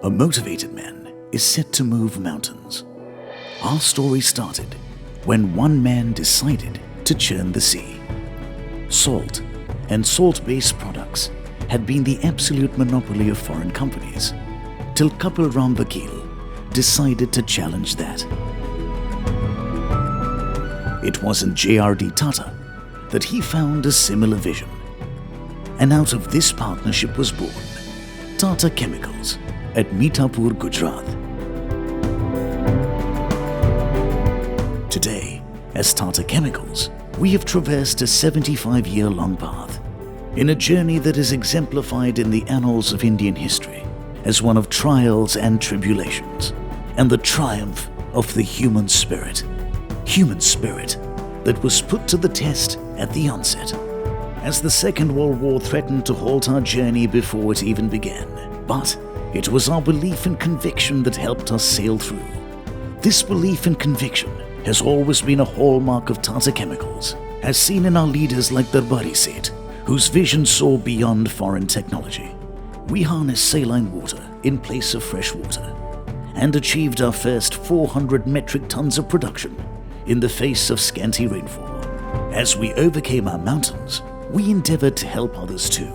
A motivated man is set to move mountains. Our story started when one man decided to churn the sea. Salt and salt-based products had been the absolute monopoly of foreign companies, till Kapil Ram Vakil decided to challenge that. It was in J.R.D. Tata that he found a similar vision. And out of this partnership was born Tata Chemicals at Mithapur, Gujarat. Today, as Tata Chemicals, we have traversed a 75-year-long path in a journey that is exemplified in the annals of Indian history as one of trials and tribulations, and the triumph of the human spirit that was put to the test at the onset, as the Second World War threatened to halt our journey before it even began. But it was our belief and conviction that helped us sail through. This belief and conviction has always been a hallmark of Tata Chemicals, as seen in our leaders like Darbari Seth, whose vision saw beyond foreign technology. We harnessed saline water in place of fresh water and achieved our first 400 metric tons of production in the face of scanty rainfall. As we overcame our mountains, we endeavored to help others too.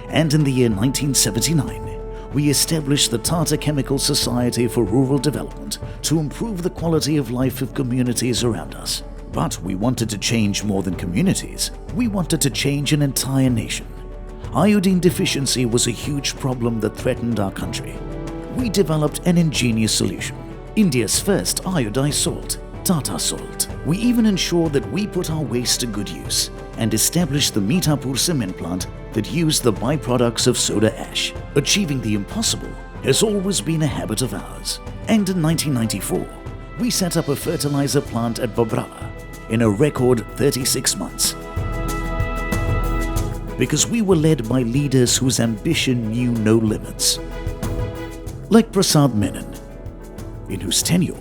And in the year 1979, we established the Tata Chemicals Society for Rural Development to improve the quality of life of communities around us. But we wanted to change more than communities. We wanted to change an entire nation. Iodine deficiency was a huge problem that threatened our country. We developed an ingenious solution: India's first iodized salt, Tata Salt. We even ensured that we put our waste to good use and established the Mithapur cement plant that used the byproducts of soda ash. Achieving the impossible has always been a habit of ours. And in 1994, we set up a fertilizer plant at Babrala in a record 36 months. Because we were led by leaders whose ambition knew no limits. Like Prasad Menon, in whose tenure,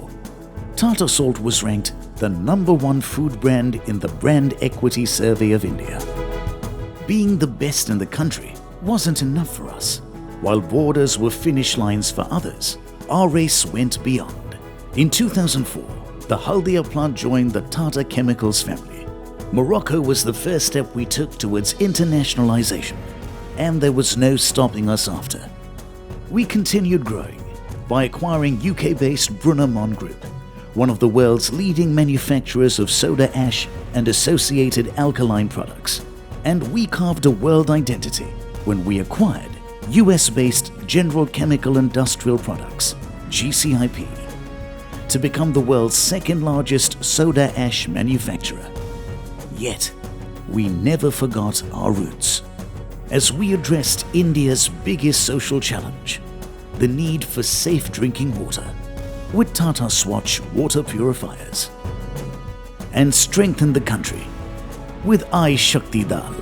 Tata Salt was ranked the #1 food brand in the Brand Equity Survey of India. Being the best in the country wasn't enough for us. While borders were finish lines for others, our race went beyond. In 2004, the Haldia plant joined the Tata Chemicals family. Morocco was the first step we took towards internationalization, and there was no stopping us after. We continued growing by acquiring UK-based Brunner Mon Group, one of the world's leading manufacturers of soda ash and associated alkaline products. And we carved a world identity when we acquired US-based General Chemical Industrial Products, GCIP, to become the world's second-largest soda ash manufacturer. Yet, we never forgot our roots, as we addressed India's biggest social challenge, the need for safe drinking water, with Tata Swatch water purifiers, and strengthened the country with I Shakti Dal.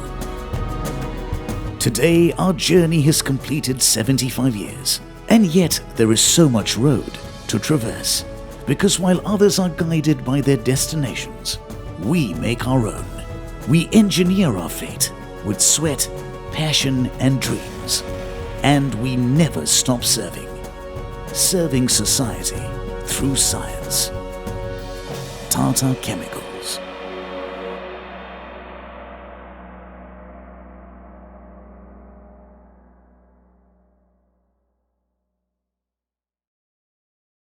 Today, our journey has completed 75 years, and yet there is so much road to traverse, because while others are guided by their destinations, we make our own. We engineer our fate with sweat, passion, and dreams, and we never stop serving society through science. Tata Chemicals.